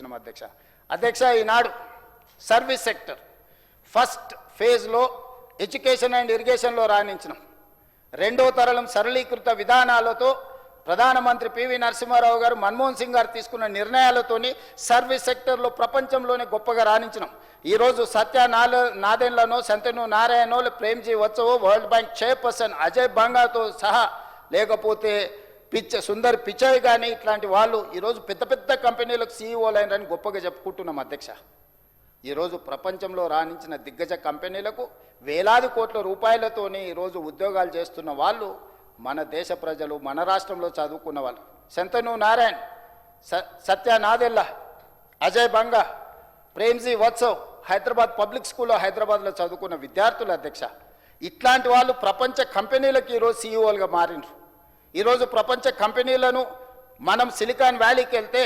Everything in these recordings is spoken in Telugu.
తీసుకొచ్చినాం అధ్యక్ష ఈనాడు సర్వీస్ సెక్టర్ ఫస్ట్ ఫేజ్లో ఎడ్యుకేషన్ అండ్ ఇరిగేషన్లో రాణించినాం. రెండో తరలం సరళీకృత విధానాలతో ప్రధానమంత్రి పివి నరసింహారావు గారు మన్మోహన్ సింగ్ గారు తీసుకున్న నిర్ణయాలతోని సర్వీస్ సెక్టర్లో ప్రపంచంలోనే గొప్పగా రాణించినాం. ఈరోజు సత్య నాదెండ్లనో శంతను నారాయణో ప్రేమ్జీ వచ్చవో వరల్డ్ బ్యాంక్ చైర్పర్సన్ అజయ్ బంగాతో సహా లేకపోతే సుందర్ పిచాయ్ కానీ ఇట్లాంటి వాళ్ళు ఈరోజు పెద్ద పెద్ద కంపెనీలకు సీఈఓలు అయినని గొప్పగా చెప్పుకుంటున్నాం అధ్యక్ష. ఈరోజు ప్రపంచంలో రాణించిన దిగ్గజ కంపెనీలకు వేలాది కోట్ల రూపాయలతోని ఈరోజు ఉద్యోగాలు చేస్తున్న వాళ్ళు మన దేశ ప్రజలు, మన రాష్ట్రంలో చదువుకున్న వాళ్ళు. శంతను నారాయణ్, సత్య నాదెల్లా, అజయ్ బంగా, ప్రేమ్జీ వత్సవ్ హైదరాబాద్ పబ్లిక్ స్కూల్లో హైదరాబాద్లో చదువుకున్న విద్యార్థులు అధ్యక్ష. ఇట్లాంటి వాళ్ళు ప్రపంచ కంపెనీలకు ఈరోజు సీఈఓలుగా మారినారు. ఈరోజు ప్రపంచ కంపెనీలను మనం సిలికాన్ వ్యాలీకి వెళ్తే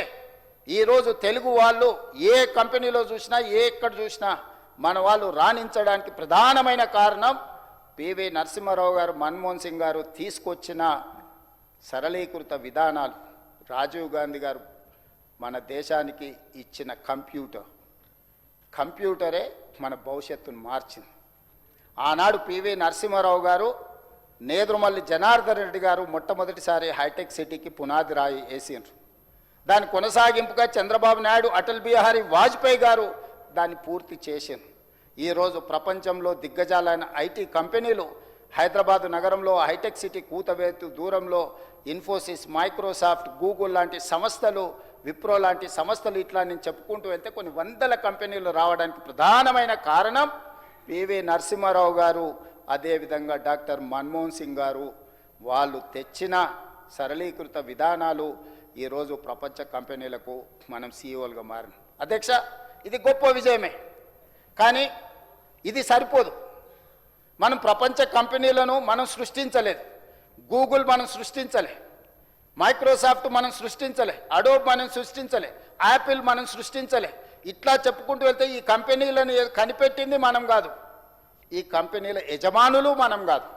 ఈరోజు తెలుగు వాళ్ళు ఏ కంపెనీలో చూసినా ఎక్కడ చూసినా మన వాళ్ళు రాణించడానికి ప్రధానమైన కారణం పివి నరసింహారావు గారు, మన్మోహన్ సింగ్ గారు తీసుకొచ్చిన సరళీకృత విధానాలు. రాజీవ్ గాంధీ గారు మన దేశానికి ఇచ్చిన కంప్యూటరే మన భవిష్యత్తును మార్చింది. ఆనాడు పివి నరసింహారావు గారు, నేదురుమల్లి జనార్దన్ రెడ్డి గారు మొట్టమొదటిసారి హైటెక్ సిటీకి పునాది రాయి వేసిండ్రు. దాని కొనసాగింపుగా చంద్రబాబు నాయుడు, అటల్ బిహారీ వాజ్పేయి గారు దాన్ని పూర్తి చేసిండ్రు. ఈరోజు ప్రపంచంలో దిగ్గజాలైన ఐటీ కంపెనీలు హైదరాబాద్ నగరంలో హైటెక్ సిటీ కూతవేతు దూరంలో ఇన్ఫోసిస్, మైక్రోసాఫ్ట్, గూగుల్ లాంటి సంస్థలు, విప్రో లాంటి సంస్థలు ఇట్లా నేను చెప్పుకుంటూ వెళ్తే కొన్ని వందల కంపెనీలు రావడానికి ప్రధానమైన కారణం పివి నరసింహారావు గారు, అదేవిధంగా డాక్టర్ మన్మోహన్ సింగ్ గారు వాళ్ళు తెచ్చిన సరళీకృత విధానాలు ఈరోజు ప్రపంచ కంపెనీలకు మనం సీఈఓలుగా మారినాం అధ్యక్ష. ఇది గొప్ప విజయమే, కానీ ఇది సరిపోదు. మనం ప్రపంచ కంపెనీలను మనం సృష్టించలేదు. గూగుల్ మనం సృష్టించలే, మైక్రోసాఫ్ట్ మనం సృష్టించలే, అడోబ్ మనం సృష్టించలే, యాపిల్ మనం సృష్టించలే. ఇట్లా చెప్పుకుంటూ వెళ్తే ఈ కంపెనీలను కనిపెట్టింది మనం కాదు, ఈ కంపెనీల యజమానులు మనం కాదు.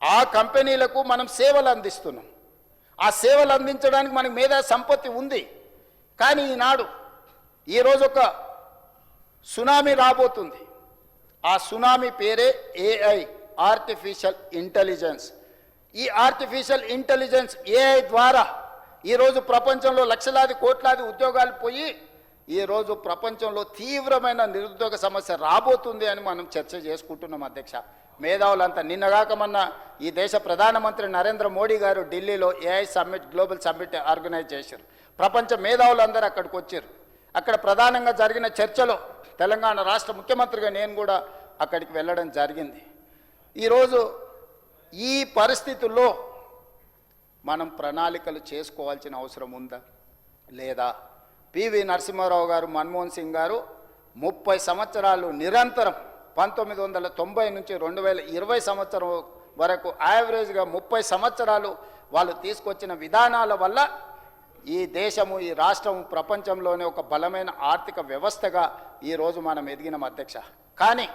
ఆ కంపెనీలకు మనం సేవలు అందిస్తున్నాం. ఆ సేవలు అందించడానికి మనకి మేధా సంపత్తి ఉంది. కానీ ఈరోజు ఒక సునామీ రాబోతుంది. ఆ సునామీ పేరే ఏఐ, ఆర్టిఫిషియల్ ఇంటెలిజెన్స్. ఈ ఆర్టిఫిషియల్ ఇంటెలిజెన్స్ ఏఐ ద్వారా ఈరోజు ప్రపంచంలో లక్షలాది కోట్లాది ఉద్యోగాలు పోయి ఈరోజు ప్రపంచంలో తీవ్రమైన నిరుద్యోగ సమస్య రాబోతుంది అని మనం చర్చ చేసుకుంటున్నాం అధ్యక్ష. మేధావులంతా నిన్నగాక మొన్న ఈ దేశ ప్రధానమంత్రి నరేంద్ర మోడీ గారు ఢిల్లీలో AI summit, global summit organise చేశారు. ప్రపంచ మేధావులందరూ అక్కడికి వచ్చారు. అక్కడ ప్రధానంగా జరిగిన చర్చలో తెలంగాణ రాష్ట్ర ముఖ్యమంత్రిగా నేను కూడా అక్కడికి వెళ్ళడం జరిగింది. ఈరోజు ఈ పరిస్థితుల్లో మనం ప్రణాళికలు చేసుకోవాల్సిన అవసరం ఉందా లేదా? పివి నరసింహారావు గారు, మన్మోహన్ సింగ్ గారు 30 సంవత్సరాలు నిరంతరం 1990 నుంచి 2020 సంవత్సరం వరకు యావరేజ్గా 30 సంవత్సరాలు వాళ్ళు తీసుకొచ్చిన విధానాల వల్ల ఈ దేశము, ఈ రాష్ట్రము ప్రపంచంలోనే ఒక బలమైన ఆర్థిక వ్యవస్థగా ఈరోజు మనం ఎదిగిన అధ్యక్ష. కానీ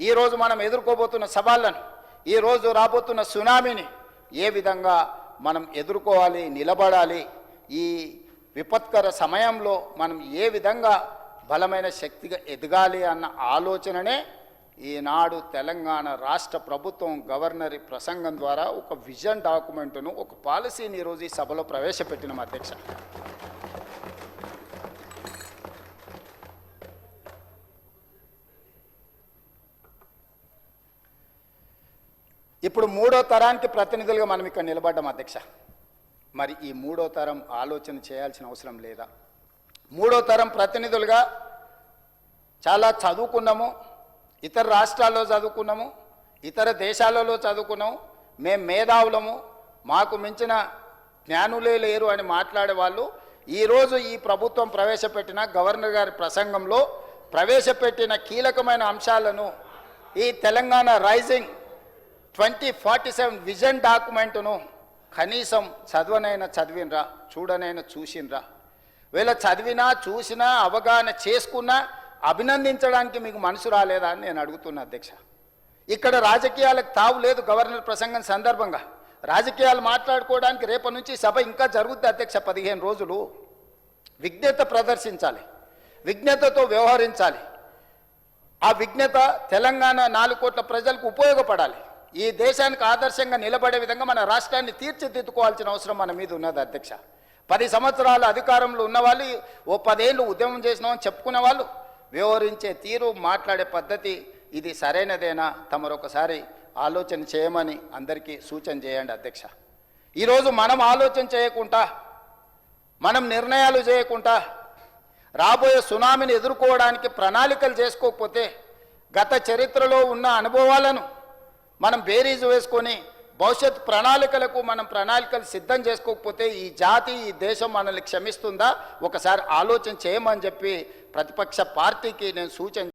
ఈరోజు మనం ఎదుర్కోబోతున్న సవాళ్ళను, ఈరోజు రాబోతున్న సునామీని ఏ విధంగా మనం ఎదుర్కోవాలి, నిలబడాలి, ఈ విపత్కర సమయంలో మనం ఏ విధంగా బలమైన శక్తిగా ఎదగాలి అన్న ఆలోచననే ఈనాడు తెలంగాణ రాష్ట్ర ప్రభుత్వం గవర్నర్ ప్రసంగం ద్వారా ఒక విజన్ డాక్యుమెంట్ను, ఒక పాలసీని ఈరోజు ఈ సభలో ప్రవేశపెట్టిన అధ్యక్ష. ఇప్పుడు 3వ తరానికి ప్రతినిధులుగా మనం ఇక్కడ నిలబడ్డాం అధ్యక్ష. మరి ఈ 3వ తరం ఆలోచన చేయాల్సిన అవసరం లేదా? 3వ తరం ప్రతినిధులుగా చాలా చదువుకున్నాము, ఇతర రాష్ట్రాల్లో చదువుకున్నాము, ఇతర దేశాలలో చదువుకున్నాము, మేము మేధావులము, మాకు మించిన జ్ఞానులే లేరు అని మాట్లాడే వాళ్ళు ఈరోజు ఈ ప్రభుత్వం ప్రవేశపెట్టిన గవర్నర్ గారి ప్రసంగంలో ప్రవేశపెట్టిన కీలకమైన అంశాలను, ఈ తెలంగాణ రైజింగ్ 2047 విజన్ డాక్యుమెంటును కనీసం చదివినరా, చూడనైనా చూసినరా? వీళ్ళ చదివినా, చూసినా, అవగాహన చేసుకున్నా అభినందించడానికి మీకు మనసు రాలేదా అని నేను అడుగుతున్నా అధ్యక్ష. ఇక్కడ రాజకీయాలకు తావు లేదు. గవర్నర్ ప్రసంగం సందర్భంగా రాజకీయాలు మాట్లాడుకోవడానికి రేపటి నుంచి సభ ఇంకా జరుగుద్ది అధ్యక్ష. 15 రోజులు విజ్ఞత ప్రదర్శించాలి, విజ్ఞతతో వ్యవహరించాలి. ఆ విజ్ఞత తెలంగాణ 4 కోట్ల ప్రజలకు ఉపయోగపడాలి. ఈ దేశానికి ఆదర్శంగా నిలబడే విధంగా మన రాష్ట్రాన్ని తీర్చిదిద్దుకోవాల్సిన అవసరం మన మీద ఉన్నది అధ్యక్ష. 10 సంవత్సరాల అధికారంలో ఉన్నవాళ్ళు, ఓ 10 ఏళ్ళు ఉద్యమం చేసినామని చెప్పుకునే వాళ్ళు వ్యవహరించే తీరు, మాట్లాడే పద్ధతి ఇది సరైనదేనా? తమరొకసారి ఆలోచన చేయమని అందరికీ సూచన చేయండి అధ్యక్ష. ఈరోజు మనం ఆలోచన చేయకుండా, మనం నిర్ణయాలు చేయకుండా రాబోయే సునామీని ఎదుర్కోవడానికి ప్రణాళికలు చేసుకోకపోతే, గత చరిత్రలో ఉన్న అనుభవాలను మనం బేరీజు వేసుకొని భవిష్యత్ ప్రణాళికలకు మనం ప్రణాళికలు సిద్ధం చేసుకోకపోతే ఈ జాతి, ఈ దేశం మనల్ని క్షమిస్తుందా? ఒకసారి ఆలోచన చేయమని చెప్పి ప్రతిపక్ష పార్టీకి నేను సూచన